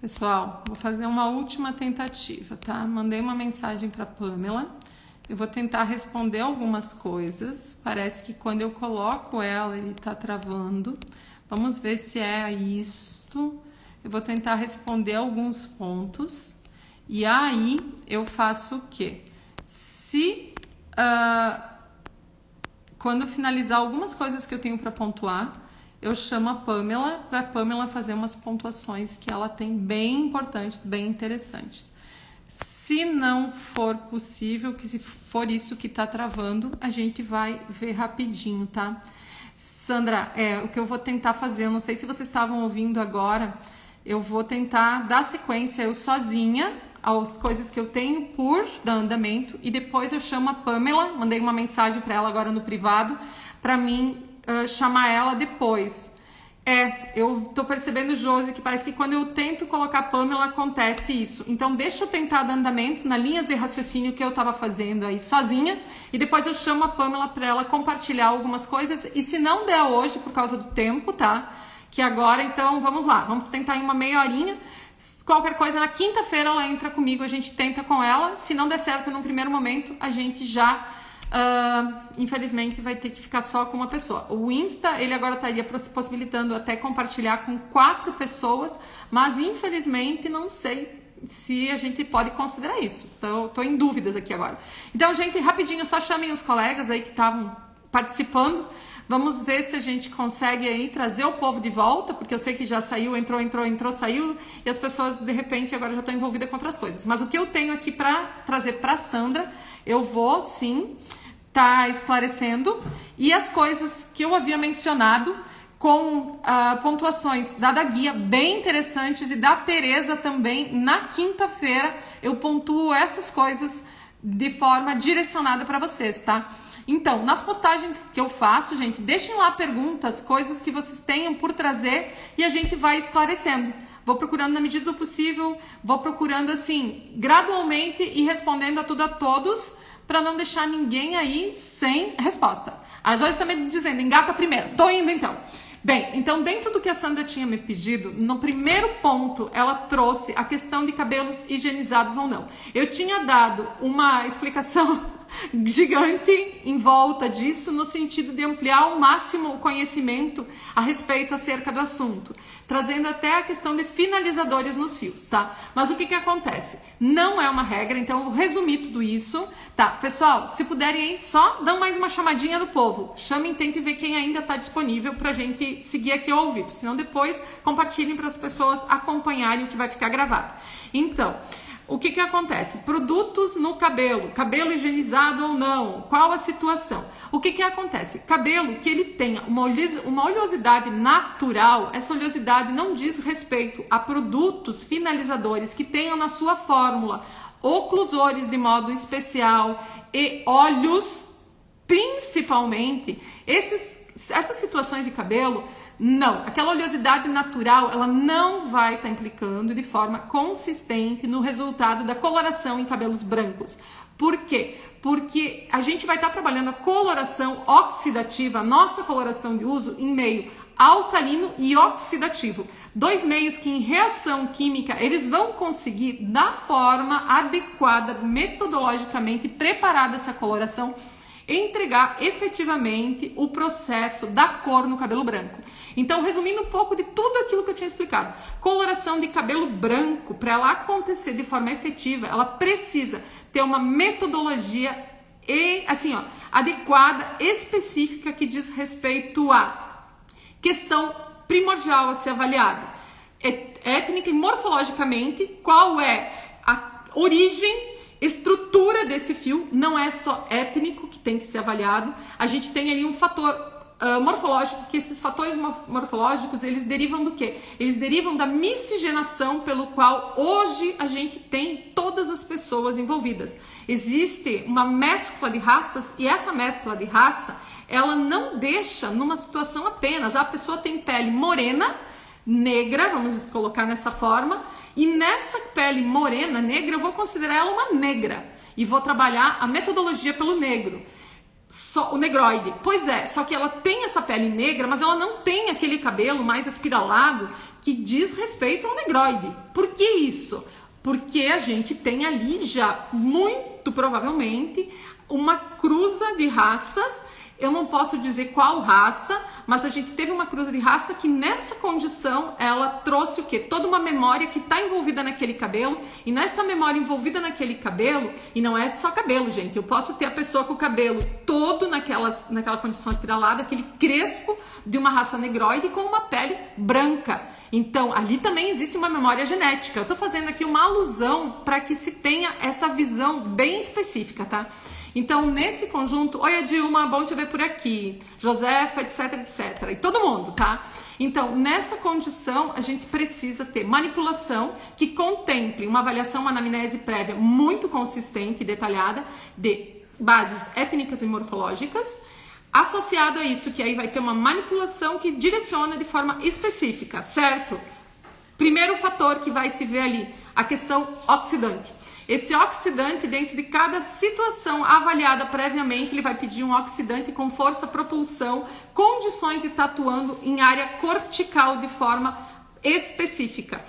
Pessoal, vou fazer uma última tentativa, tá? Mandei uma mensagem para Pamela. Eu vou tentar responder algumas coisas. Parece que quando eu coloco ela, ele tá travando. Vamos ver se é isto. Eu vou tentar responder alguns pontos. E aí, eu faço o quê? Se quando eu finalizar algumas coisas que eu tenho para pontuar, eu chamo a Pamela para a Pamela fazer umas pontuações que ela tem bem importantes, bem interessantes. Se não for possível, que se for isso que está travando, a gente vai ver rapidinho, tá? Sandra, o que eu vou tentar fazer, eu não sei se vocês estavam ouvindo agora, eu vou tentar dar sequência eu sozinha às coisas que eu tenho por dar andamento e depois eu chamo a Pamela, mandei uma mensagem para ela agora no privado, para mim chamar ela depois. Eu tô percebendo, Josi, que parece que quando eu tento colocar a Pamela acontece isso. Então deixa eu tentar dar andamento nas linhas de raciocínio que eu tava fazendo aí sozinha e depois eu chamo a Pamela para ela compartilhar algumas coisas e se não der hoje por causa do tempo, tá? Que agora, então, vamos lá, vamos tentar em uma meia horinha. Qualquer coisa, na quinta-feira ela entra comigo, a gente tenta com ela. Se não der certo num primeiro momento, a gente já... infelizmente vai ter que ficar só com uma pessoa. O Insta, ele agora estaria possibilitando até compartilhar com 4 pessoas, mas infelizmente não sei se a gente pode considerar isso. Então, eu tô em dúvidas aqui agora. Então, gente, rapidinho, só chamem os colegas aí que estavam participando. Vamos ver se a gente consegue aí trazer o povo de volta, porque eu sei que já saiu, entrou, saiu, e as pessoas, de repente, agora já estão envolvidas com outras coisas. Mas o que eu tenho aqui para trazer para Sandra, eu vou, sim, tá esclarecendo. E as coisas que eu havia mencionado, com pontuações da Guia, bem interessantes, e da Tereza também, na quinta-feira, eu pontuo essas coisas de forma direcionada para vocês, tá? Então, nas postagens que eu faço, gente, deixem lá perguntas, coisas que vocês tenham por trazer e a gente vai esclarecendo. Vou procurando na medida do possível, vou procurando assim, gradualmente e respondendo a tudo a todos, para não deixar ninguém aí sem resposta. A Joyce também me dizendo, engata primeiro. Tô indo então. Bem, então dentro do que a Sandra tinha me pedido, no primeiro ponto ela trouxe a questão de cabelos higienizados ou não. Eu tinha dado uma explicação gigante em volta disso, no sentido de ampliar ao máximo o conhecimento a respeito acerca do assunto, trazendo até a questão de finalizadores nos fios, tá? Mas o que acontece? Não é uma regra, então eu resumi tudo isso, tá? Pessoal, se puderem aí, só dão mais uma chamadinha do povo, chamem, tentem ver quem ainda está disponível pra gente seguir aqui ao vivo, senão depois compartilhem para as pessoas acompanharem o que vai ficar gravado. Então, o que acontece? Produtos no cabelo, cabelo higienizado ou não, qual a situação? O que acontece? Cabelo que ele tenha uma oleosidade natural, essa oleosidade não diz respeito a produtos finalizadores que tenham na sua fórmula oclusores de modo especial e óleos, principalmente, essas situações de cabelo. Não, aquela oleosidade natural, ela não vai estar implicando de forma consistente no resultado da coloração em cabelos brancos. Por quê? Porque a gente vai estar trabalhando a coloração oxidativa, a nossa coloração de uso, em meio alcalino e oxidativo. 2 meios que em reação química, eles vão conseguir, da forma adequada, metodologicamente preparada essa coloração, entregar efetivamente o processo da cor no cabelo branco. Então, resumindo um pouco de tudo aquilo que eu tinha explicado, coloração de cabelo branco, para ela acontecer de forma efetiva, ela precisa ter uma metodologia adequada, específica, que diz respeito à questão primordial a ser avaliada. Étnica e morfologicamente, qual é a origem, estrutura desse fio. Não é só étnico que tem que ser avaliado, a gente tem ali um fator morfológico, que esses fatores morfológicos, eles derivam do quê? Eles derivam da miscigenação pelo qual hoje a gente tem todas as pessoas envolvidas. Existe uma mescla de raças e essa mescla de raça, ela não deixa numa situação apenas, a pessoa tem pele morena, negra, vamos colocar nessa forma, e nessa pele morena, negra, eu vou considerar ela uma negra e vou trabalhar a metodologia pelo negro. Só o negroide. Pois é, só que ela tem essa pele negra, mas ela não tem aquele cabelo mais espiralado que diz respeito ao negroide. Por que isso? Porque a gente tem ali já, muito provavelmente, uma cruza de raças. Eu não posso dizer qual raça, mas a gente teve uma cruza de raça que nessa condição ela trouxe o quê? Toda uma memória que está envolvida naquele cabelo, e nessa memória envolvida naquele cabelo, e não é só cabelo, gente, eu posso ter a pessoa com o cabelo todo naquela condição espiralada, aquele crespo de uma raça negroide com uma pele branca. Então, ali também existe uma memória genética. Eu estou fazendo aqui uma alusão para que se tenha essa visão bem específica, tá? Então, nesse conjunto, oi Dilma, bom te ver por aqui, Josefa, etc, etc, e todo mundo, tá? Então, nessa condição, a gente precisa ter manipulação que contemple uma avaliação, uma anamnese prévia muito consistente e detalhada de bases étnicas e morfológicas, associado a isso, que aí vai ter uma manipulação que direciona de forma específica, certo? Primeiro fator que vai se ver ali, a questão oxidante. Esse oxidante, dentro de cada situação avaliada previamente, ele vai pedir um oxidante com força, propulsão, condições de estar atuando em área cortical de forma específica.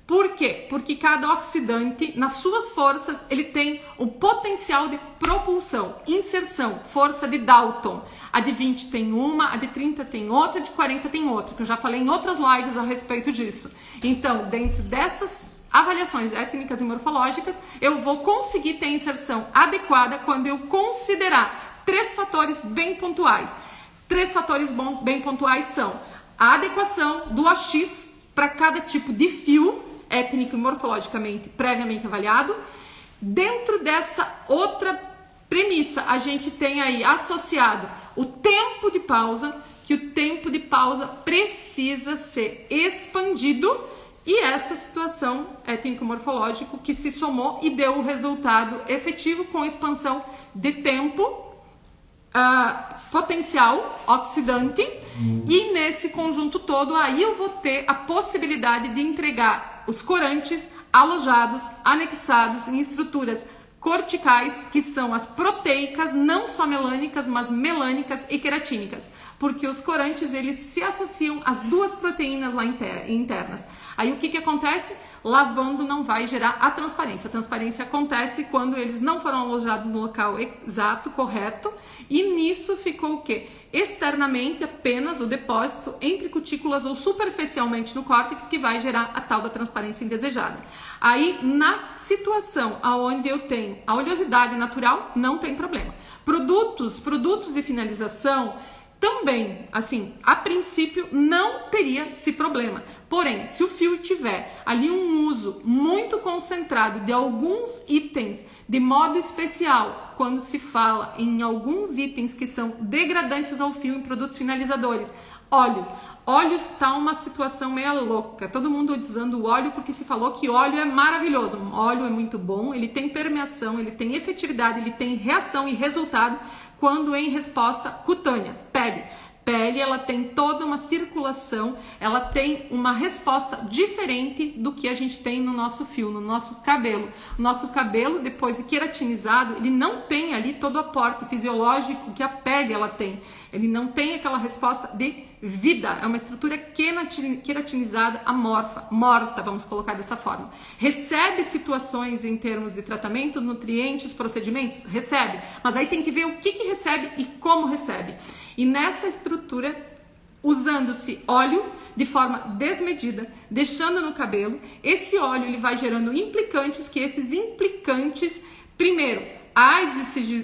Por quê? Porque cada oxidante, nas suas forças, ele tem o potencial de propulsão, inserção, força de Dalton. A de 20 tem uma, a de 30 tem outra, a de 40 tem outra, que eu já falei em outras lives a respeito disso. Então, dentro dessas avaliações étnicas e morfológicas, eu vou conseguir ter a inserção adequada quando eu considerar 3 fatores bem pontuais. 3 fatores bem pontuais são a adequação do AX para cada tipo de fio, étnico e morfologicamente previamente avaliado. Dentro dessa outra premissa, a gente tem aí associado o tempo de pausa, que o tempo de pausa precisa ser expandido, e essa situação étnico-morfológico que se somou e deu o resultado efetivo com expansão de tempo, potencial oxidante, e nesse conjunto todo aí eu vou ter a possibilidade de entregar os corantes alojados, anexados em estruturas corticais, que são as proteicas, não só melânicas, mas melânicas e queratínicas, porque os corantes eles se associam às 2 proteínas lá internas. Aí o que acontece? Lavando não vai gerar a transparência. A transparência acontece quando eles não foram alojados no local exato, correto, e nisso ficou o quê? Externamente apenas o depósito entre cutículas ou superficialmente no córtex, que vai gerar a tal da transparência indesejada. Aí, na situação onde eu tenho a oleosidade natural, não tem problema. Produtos de finalização também, assim, a princípio não teria esse problema. Porém, se o fio tiver ali um uso muito concentrado de alguns itens de modo especial, quando se fala em alguns itens que são degradantes ao fio em produtos finalizadores, óleo está uma situação meio louca, todo mundo usando o óleo porque se falou que óleo é maravilhoso. O óleo é muito bom, ele tem permeação, ele tem efetividade, ele tem reação e resultado quando em resposta cutânea, pele, ela tem toda uma circulação, ela tem uma resposta diferente do que a gente tem no nosso fio, no nosso cabelo. O nosso cabelo, depois de queratinizado, ele não tem ali todo o aporte fisiológico que a pele ela tem. Ele não tem aquela resposta de vida, é uma estrutura queratinizada, amorfa, morta, vamos colocar dessa forma. Recebe situações em termos de tratamento, nutrientes, procedimentos? Recebe, mas aí tem que ver o que recebe e como recebe. E nessa estrutura, usando-se óleo de forma desmedida, deixando no cabelo, esse óleo ele vai gerando implicantes, que esses implicantes, primeiro, há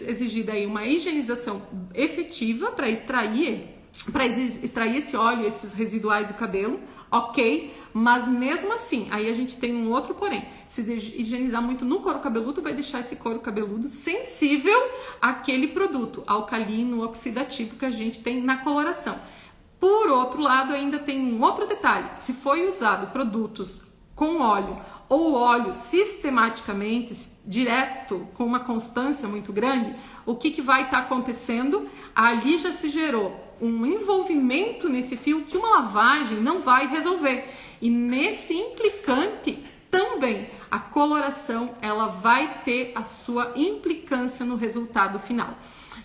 exigida aí uma higienização efetiva para extrair esse óleo, esses residuais do cabelo, ok, mas mesmo assim, aí a gente tem um outro porém, se higienizar muito no couro cabeludo, vai deixar esse couro cabeludo sensível àquele produto alcalino, oxidativo que a gente tem na coloração. Por outro lado, ainda tem um outro detalhe, se foi usado produtos com óleo ou óleo sistematicamente, direto, com uma constância muito grande, o que vai estar acontecendo? Ali já se gerou um envolvimento nesse fio que uma lavagem não vai resolver. E nesse implicante também a coloração ela vai ter a sua implicância no resultado final.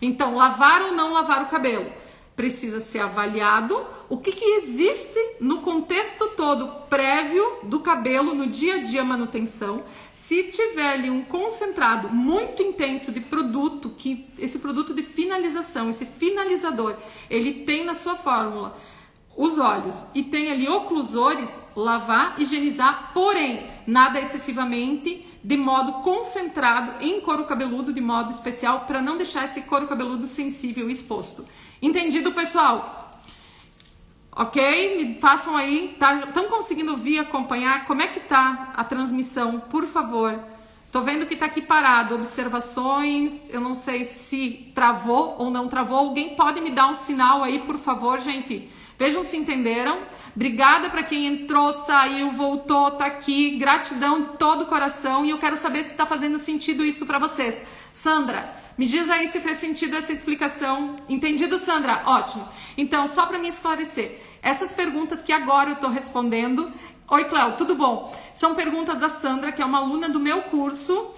Então, lavar ou não lavar o cabelo? Precisa ser avaliado o que existe no contexto todo prévio do cabelo no dia a dia manutenção. Se tiver ali um concentrado muito intenso de produto, que esse produto de finalização, esse finalizador, ele tem na sua fórmula os olhos e tem ali oclusores, lavar, higienizar, porém nada excessivamente, de modo concentrado em couro cabeludo, de modo especial, para não deixar esse couro cabeludo sensível exposto. Entendido, pessoal? Ok? Me façam aí, estão conseguindo ouvir, acompanhar? Como é que tá a transmissão? Por favor. Tô vendo que tá aqui parado, observações, eu não sei se travou ou não travou. Alguém pode me dar um sinal aí, por favor, gente? Vejam se entenderam. Obrigada para quem entrou, saiu, voltou, tá aqui. Gratidão de todo o coração. E eu quero saber se tá fazendo sentido isso para vocês. Sandra, me diz aí se fez sentido essa explicação. Entendido, Sandra? Ótimo. Então, só para me esclarecer, essas perguntas que agora eu tô respondendo... Oi, Cléo, tudo bom? São perguntas da Sandra, que é uma aluna do meu curso.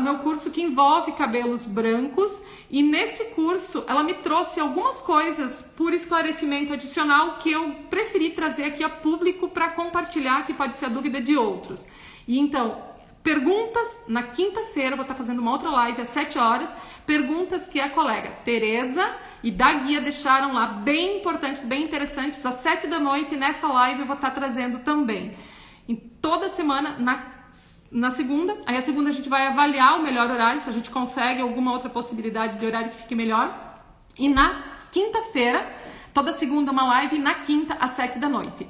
Meu curso que envolve cabelos brancos, e nesse curso ela me trouxe algumas coisas por esclarecimento adicional que eu preferi trazer aqui a público para compartilhar, que pode ser a dúvida de outros. E então, perguntas na quinta-feira, vou estar fazendo uma outra live às 7 horas, perguntas que a colega Tereza e da Guia deixaram lá, bem importantes, bem interessantes, às 7 da noite, nessa live eu vou estar trazendo também. Em toda semana, na segunda, aí a segunda a gente vai avaliar o melhor horário, se a gente consegue alguma outra possibilidade de horário que fique melhor. E na quinta-feira, toda segunda uma live, e na quinta às 7 da noite.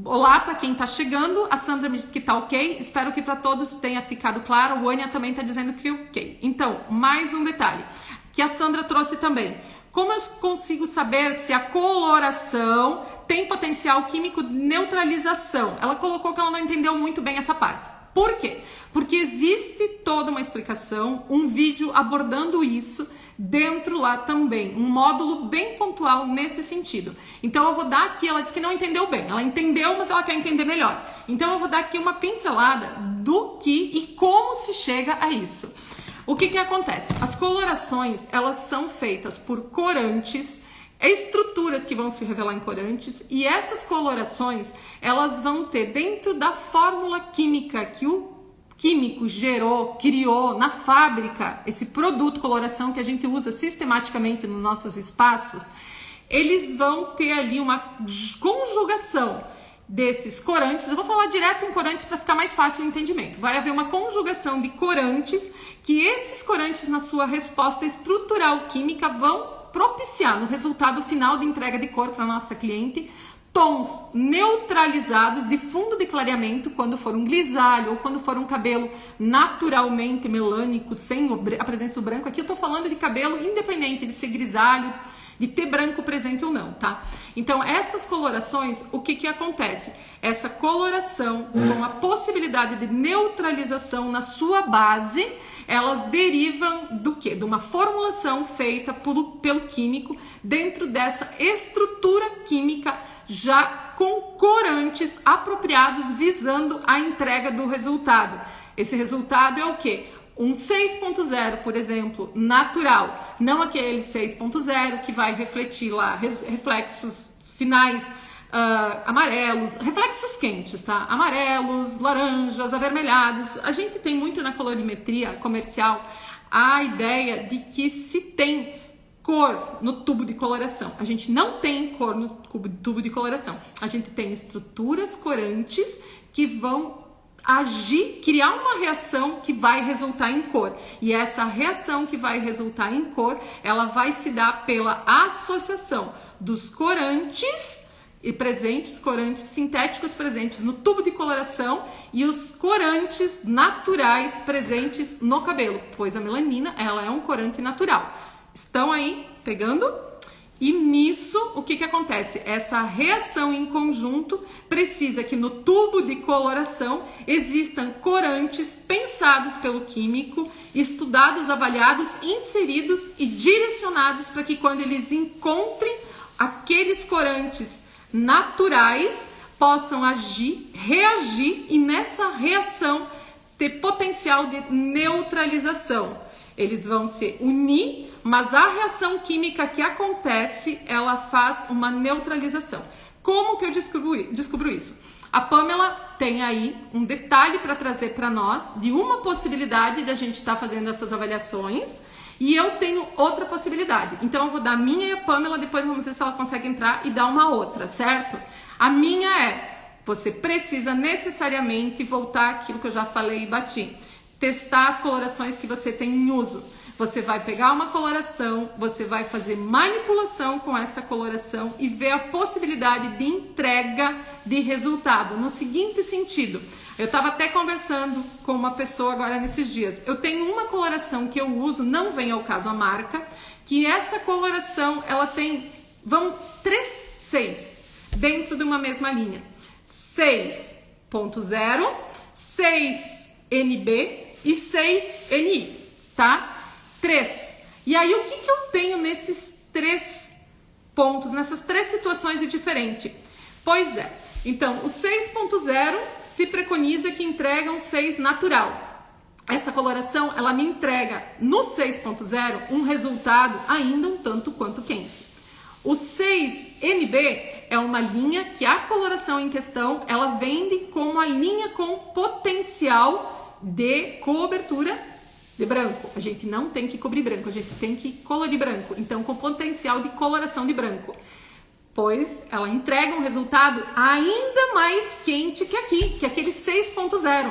Olá para quem tá chegando, a Sandra me disse que tá ok, espero que para todos tenha ficado claro, o Ania também tá dizendo que ok. Então, mais um detalhe, que a Sandra trouxe também. Como eu consigo saber se a coloração tem potencial químico de neutralização? Ela colocou que ela não entendeu muito bem essa parte. Por quê? Porque existe toda uma explicação, um vídeo abordando isso dentro lá também, um módulo bem pontual nesse sentido. Então eu vou dar aqui, ela disse que não entendeu bem, ela entendeu, mas ela quer entender melhor. Então eu vou dar aqui uma pincelada do que e como se chega a isso. O que acontece? As colorações, elas são feitas por corantes, estruturas que vão se revelar em corantes, e essas colorações, elas vão ter dentro da fórmula química que o químico criou na fábrica, esse produto coloração que a gente usa sistematicamente nos nossos espaços, eles vão ter ali uma conjugação desses corantes. Eu vou falar direto em corantes para ficar mais fácil o entendimento. Vai haver uma conjugação de corantes, que esses corantes, na sua resposta estrutural química, vão propiciar no resultado final de entrega de cor para nossa cliente tons neutralizados de fundo de clareamento quando for um grisalho ou quando for um cabelo naturalmente melânico, sem a presença do branco. Aqui eu estou falando de cabelo independente de ser grisalho, de ter branco presente ou não, tá? Então, essas colorações, o que acontece? Essa coloração com a possibilidade de neutralização na sua base, elas derivam do quê? De uma formulação feita pelo químico dentro dessa estrutura química já com corantes apropriados visando a entrega do resultado. Esse resultado é o quê? Um 6.0, por exemplo, natural, não aquele 6.0 que vai refletir lá reflexos finais amarelos, reflexos quentes, tá? Amarelos, laranjas, avermelhados. A gente tem muito na colorimetria comercial a ideia de que se tem cor no tubo de coloração. A gente não tem cor no tubo de coloração. A gente tem estruturas corantes que vão agir, criar uma reação que vai resultar em cor. E essa reação que vai resultar em cor, ela vai se dar pela associação dos corantes e presentes, corantes sintéticos presentes no tubo de coloração e os corantes naturais presentes no cabelo, pois a melanina, ela é um corante natural. Estão aí pegando? E nisso, o que acontece? Essa reação em conjunto precisa que no tubo de coloração existam corantes pensados pelo químico, estudados, avaliados, inseridos e direcionados para que quando eles encontrem aqueles corantes naturais, possam agir, reagir e nessa reação ter potencial de neutralização. Eles vão se unir, mas a reação química que acontece, ela faz uma neutralização. Como que eu descubro isso? A Pamela tem aí um detalhe para trazer para nós de uma possibilidade de a gente estar fazendo essas avaliações, e eu tenho outra possibilidade. Então eu vou dar a minha e a Pamela, depois vamos ver se ela consegue entrar e dar uma outra, certo? A minha é, você precisa necessariamente voltar àquilo que eu já falei e bati. Testar as colorações que você tem em uso. Você vai pegar uma coloração, você vai fazer manipulação com essa coloração e ver a possibilidade de entrega de resultado. No seguinte sentido, eu estava até conversando com uma pessoa agora nesses dias. Eu tenho uma coloração que eu uso, não vem ao caso a marca, que essa coloração, ela tem, 6 dentro de uma mesma linha. 6.0, 6NB e 6NI, tá? 3. E aí, o que eu tenho nesses 3 pontos, nessas 3 situações diferentes? Pois é, então, o 6.0 se preconiza que entrega um 6 natural. Essa coloração, ela me entrega no 6.0 um resultado ainda um tanto quanto quente. O 6NB é uma linha que a coloração em questão, ela vende como a linha com potencial de cobertura de branco. A gente não tem que cobrir branco, a gente tem que colorir branco. Então, com potencial de coloração de branco. Pois ela entrega um resultado ainda mais quente que aqui, que aquele 6.0.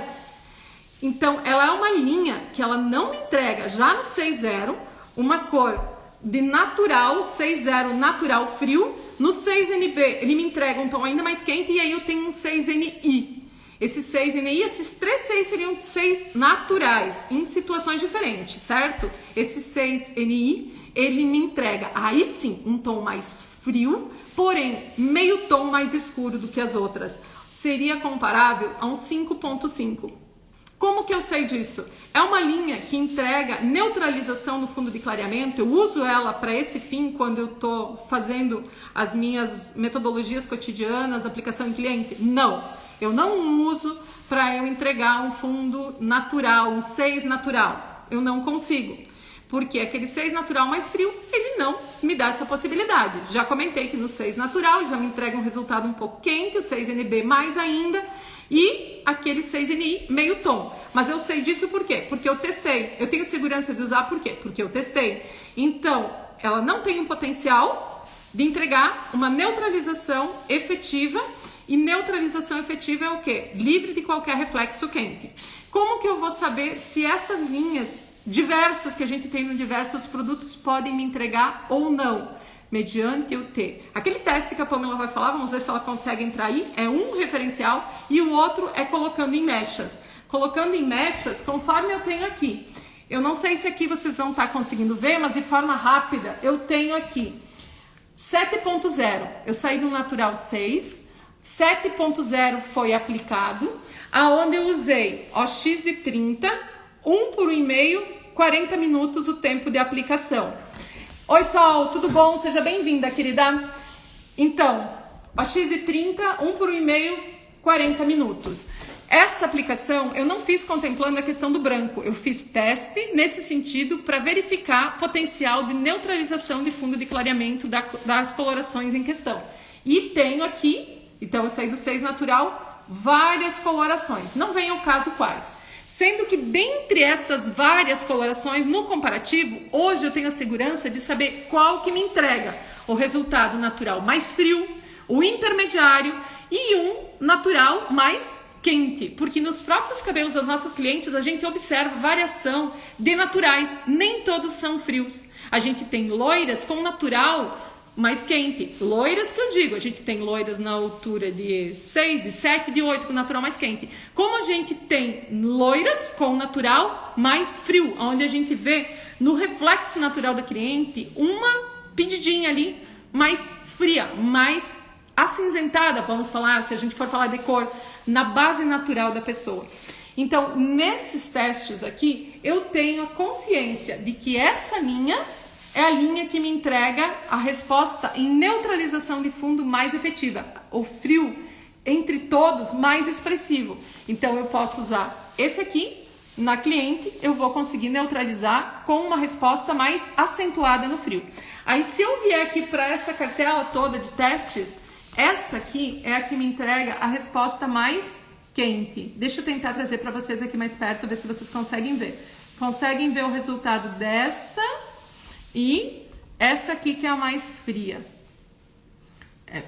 Então, ela é uma linha que ela não me entrega, já no 6.0, uma cor de natural, 6.0 natural frio. No 6NB, ele me entrega um tom ainda mais quente e aí eu tenho um 6NI. Esses 6NI, esses 3 6 seriam 6 naturais, em situações diferentes, certo? Esse 6NI, ele me entrega, aí sim, um tom mais frio, porém, meio tom mais escuro do que as outras. Seria comparável a um 5.5. Como que eu sei disso? É uma linha que entrega neutralização no fundo de clareamento. Eu uso ela para esse fim quando eu estou fazendo as minhas metodologias cotidianas, aplicação em cliente? Não. Eu não uso para eu entregar um fundo natural, um 6 natural. Eu não consigo. Porque aquele 6 natural mais frio, ele não me dá essa possibilidade. Já comentei que no 6 natural ele já me entrega um resultado um pouco quente, o 6NB mais ainda, e aquele 6NI meio tom. Mas eu sei disso por quê? Porque eu testei. Eu tenho segurança de usar por quê? Porque eu testei. Então, ela não tem um potencial de entregar uma neutralização efetiva. E neutralização efetiva é o quê? Livre de qualquer reflexo quente. Como que eu vou saber se essas linhas diversas que a gente tem em diversos produtos podem me entregar ou não? Mediante o T. Aquele teste que a Pamela vai falar, vamos ver se ela consegue entrar aí, é um referencial e o outro é colocando em mechas. Colocando em mechas, conforme eu tenho aqui. Eu não sei se aqui vocês vão estar conseguindo ver, mas de forma rápida, eu tenho aqui 7.0. Eu saí do natural 6. 7.0 foi aplicado, aonde eu usei OX de 30, 1 por 1,5, 40 minutos o tempo de aplicação. Oi, Sol, tudo bom? Seja bem-vinda, querida. Então, OX de 30, 1 por 1,5, 40 minutos. Essa aplicação eu não fiz contemplando a questão do branco, eu fiz teste nesse sentido para verificar potencial de neutralização de fundo de clareamento das colorações em questão. E tenho aqui, então eu saí do 6 natural, várias colorações, não vem ao caso quais. Sendo que dentre essas várias colorações, no comparativo, hoje eu tenho a segurança de saber qual que me entrega o resultado natural mais frio, o intermediário e um natural mais quente. Porque nos próprios cabelos das nossas clientes a gente observa variação de naturais, nem todos são frios. A gente tem loiras com natural mais quente. Loiras que eu digo, a gente tem loiras na altura de 6, de 7, de 8 com natural mais quente. Como a gente tem loiras com natural mais frio, onde a gente vê no reflexo natural da cliente uma pedidinha ali mais fria, mais acinzentada, vamos falar, se a gente for falar de cor, na base natural da pessoa. Então, nesses testes aqui, eu tenho a consciência de que essa linha é a linha que me entrega a resposta em neutralização de fundo mais efetiva. O frio, entre todos, mais expressivo. Então, eu posso usar esse aqui na cliente, eu vou conseguir neutralizar com uma resposta mais acentuada no frio. Aí se eu vier aqui para essa cartela toda de testes, essa aqui é a que me entrega a resposta mais quente. Deixa eu tentar trazer para vocês aqui mais perto, ver se vocês conseguem ver. Conseguem ver o resultado dessa e essa aqui que é a mais fria.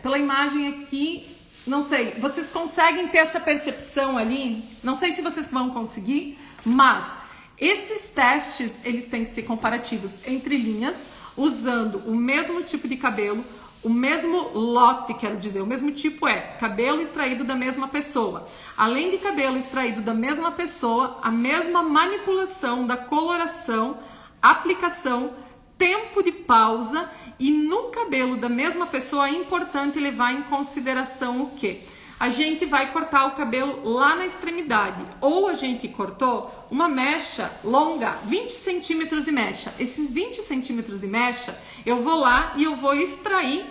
Pela imagem aqui, não sei, vocês conseguem ter essa percepção ali? Não sei se vocês vão conseguir, mas esses testes, eles têm que ser comparativos entre linhas, usando o mesmo tipo de cabelo, o mesmo lote, quero dizer, o mesmo tipo é cabelo extraído da mesma pessoa. Além de cabelo extraído da mesma pessoa, a mesma manipulação da coloração, aplicação, tempo de pausa, e no cabelo da mesma pessoa é importante levar em consideração o quê? A gente vai cortar o cabelo lá na extremidade, ou a gente cortou uma mecha longa, 20 centímetros de mecha. Esses 20 centímetros de mecha, eu vou lá e eu vou extrair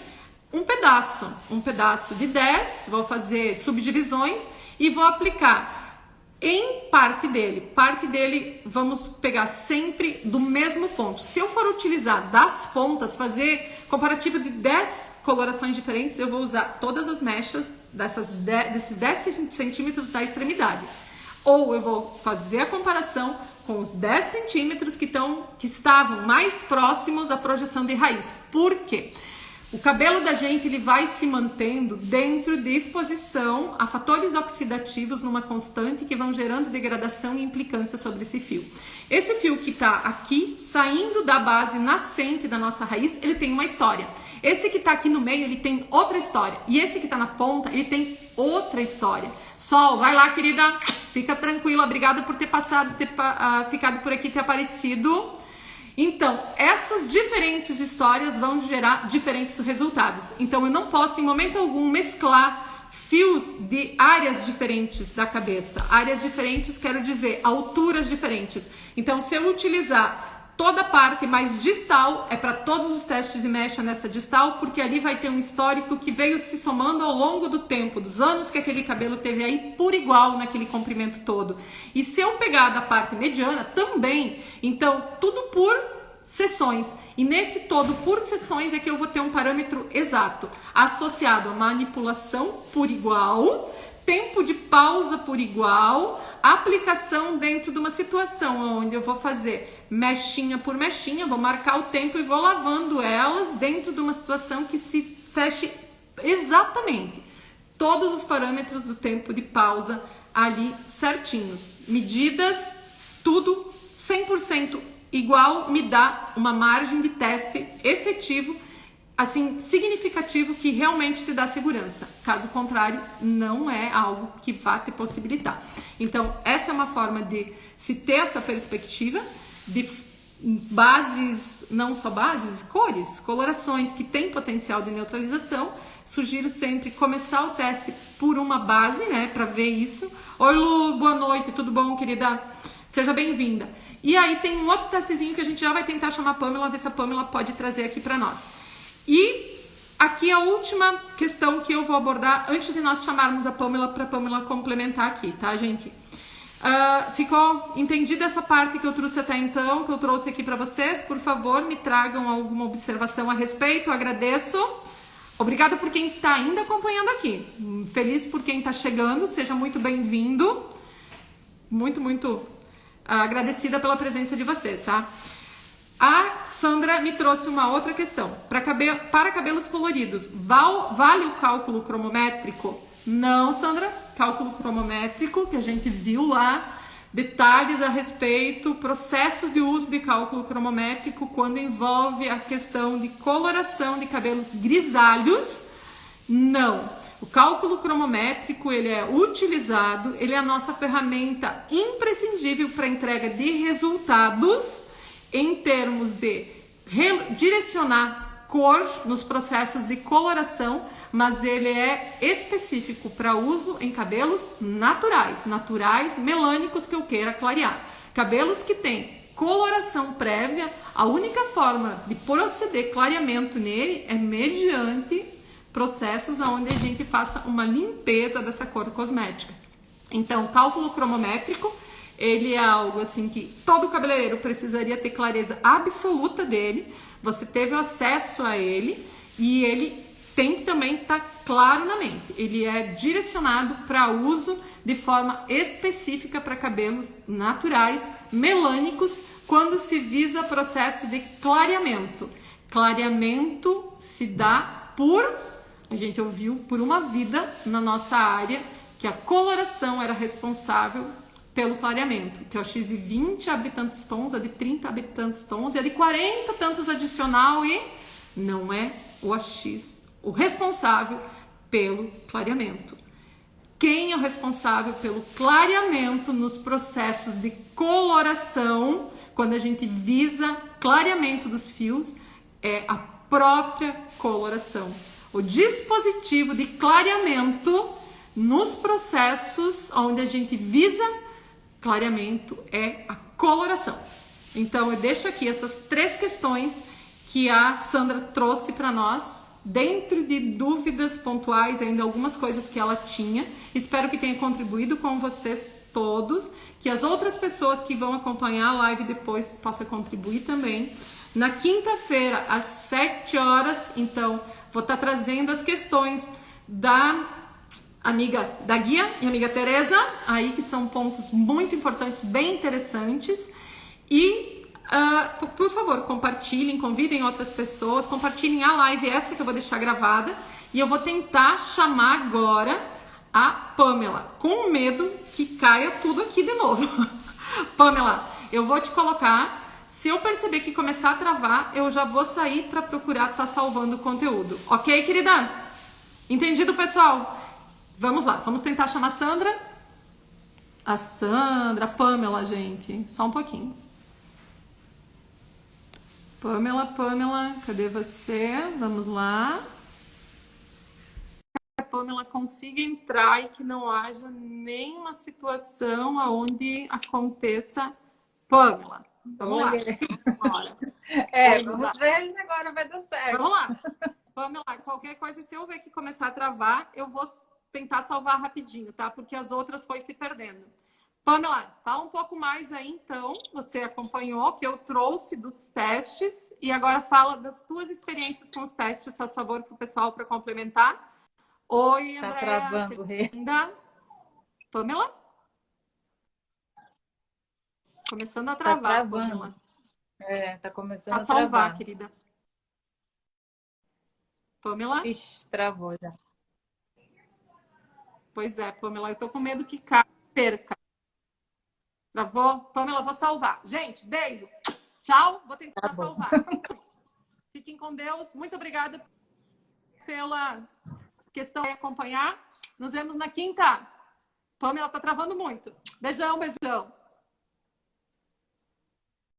um pedaço de 10, vou fazer subdivisões e vou aplicar em parte dele, vamos pegar sempre do mesmo ponto. Se eu for utilizar das pontas, fazer comparativo de 10 colorações diferentes, eu vou usar todas as mechas desses 10 centímetros da extremidade. Ou eu vou fazer a comparação com os 10 centímetros que estavam mais próximos à projeção de raiz. Por quê? O cabelo da gente ele vai se mantendo dentro de exposição a fatores oxidativos numa constante que vão gerando degradação e implicância sobre esse fio. Esse fio que está aqui, saindo da base nascente da nossa raiz, ele tem uma história. Esse que está aqui no meio, ele tem outra história. E esse que está na ponta, ele tem outra história. Sol, vai lá, querida. Fica tranquila. Obrigada por ter passado, ficado por aqui, ter aparecido. Então, essas diferentes histórias vão gerar diferentes resultados. Então, eu não posso, em momento algum, mesclar fios de áreas diferentes da cabeça. Áreas diferentes, quero dizer, alturas diferentes. Então, se eu utilizar toda a parte mais distal, é para todos os testes de mecha nessa distal, porque ali vai ter um histórico que veio se somando ao longo do tempo, dos anos que aquele cabelo teve aí por igual naquele comprimento todo. E se eu pegar da parte mediana, também, então tudo por seções. E nesse todo por seções é que eu vou ter um parâmetro exato, associado a manipulação por igual, tempo de pausa por igual, aplicação dentro de uma situação onde eu vou fazer mechinha por mechinha, vou marcar o tempo e vou lavando elas dentro de uma situação que se feche exatamente todos os parâmetros do tempo de pausa ali certinhos. Medidas, tudo 100% igual, me dá uma margem de teste efetivo, assim, significativo, que realmente te dá segurança. Caso contrário, não é algo que vá te possibilitar. Então, essa é uma forma de se ter essa perspectiva de bases, não só bases, cores, colorações que têm potencial de neutralização. Sugiro sempre começar o teste por uma base, né, para ver isso. Oi, Lu, boa noite, tudo bom, querida? Seja bem-vinda. E aí tem um outro testezinho que a gente já vai tentar chamar a Pamela, ver se a Pamela pode trazer aqui para nós. E aqui a última questão que eu vou abordar antes de nós chamarmos a Pamela, para a Pamela complementar aqui, tá, gente? Ficou entendida essa parte que eu trouxe até então, que eu trouxe aqui para vocês? Por favor, me tragam alguma observação a respeito, eu agradeço. Obrigada por quem está ainda acompanhando aqui. Feliz por quem está chegando, seja muito bem-vindo. Muito agradecida pela presença de vocês, tá? A Sandra me trouxe uma outra questão. Para cabelos coloridos, vale o cálculo cromométrico? Não, Sandra. Cálculo cromométrico, que a gente viu lá, detalhes a respeito, processos de uso de cálculo cromométrico quando envolve a questão de coloração de cabelos grisalhos. Não. O cálculo cromométrico, ele é utilizado, ele é a nossa ferramenta imprescindível para entrega de resultados em termos de direcionar cor nos processos de coloração, mas ele é específico para uso em cabelos naturais, melânicos que eu queira clarear. Cabelos que têm coloração prévia, a única forma de proceder clareamento nele é mediante processos onde a gente faça uma limpeza dessa cor cosmética. Então, o cálculo cromométrico, Ele é algo assim que todo cabeleireiro precisaria ter clareza absoluta dele. Você teve acesso a ele e ele tem que também estar claro na mente. Ele é direcionado para uso de forma específica para cabelos naturais, melânicos, quando se visa processo de clareamento. Clareamento se dá por, a gente ouviu, por uma vida na nossa área, que a coloração era responsável pelo clareamento, que é o X de 20 abre tantos tons, a de 30 abre tantos tons, e a de 40 tantos adicional, e não é o AX o responsável pelo clareamento. Quem é o responsável pelo clareamento nos processos de coloração, quando a gente visa clareamento dos fios, é a própria coloração. O dispositivo de clareamento nos processos onde a gente visa clareamento é a coloração. Então eu deixo aqui essas 3 questões que a Sandra trouxe para nós, dentro de dúvidas pontuais, ainda algumas coisas que ela tinha. Espero que tenha contribuído com vocês todos, que as outras pessoas que vão acompanhar a live depois possam contribuir também. Na quinta-feira, às 7 horas, então, vou estar trazendo as questões da amiga da Guia e amiga Tereza, aí que são pontos muito importantes, bem interessantes. E por favor, compartilhem, convidem outras pessoas, compartilhem a live, essa que eu vou deixar gravada, e eu vou tentar chamar agora a Pamela, com medo que caia tudo aqui de novo. Pamela, eu vou te colocar, se eu perceber que começar a travar, eu já vou sair para procurar estar salvando o conteúdo. Ok, querida? Entendido, pessoal? Vamos lá, vamos tentar chamar a Sandra. A Sandra, a Pamela, gente, só um pouquinho. Pamela, cadê você? Vamos lá. A Pamela consiga entrar e que não haja nenhuma situação onde aconteça. Pamela, vamos lá. Vamos ver se agora vai dar certo. Vamos lá. Pamela, qualquer coisa, se eu ver que começar a travar, eu vou tentar salvar rapidinho, tá? Porque as outras foi se perdendo. Pamela, fala um pouco mais aí, então. Você acompanhou que eu trouxe dos testes e agora fala das tuas experiências com os testes, faz favor para o pessoal para complementar. Oi, Andréa. Tá travando, Rê. Pamela? Começando a travar, tá travando. Pamela. Tá começando a salvar, travar. querida. Pamela? Ixi, travou já. Pois é, Pamela, eu tô com medo que perca. Travou? Pamela, vou salvar. Gente, beijo. Tchau. Vou tentar salvar. Fiquem com Deus. Muito obrigada pela questão de acompanhar. Nos vemos na quinta. Pamela tá travando muito. Beijão, beijão.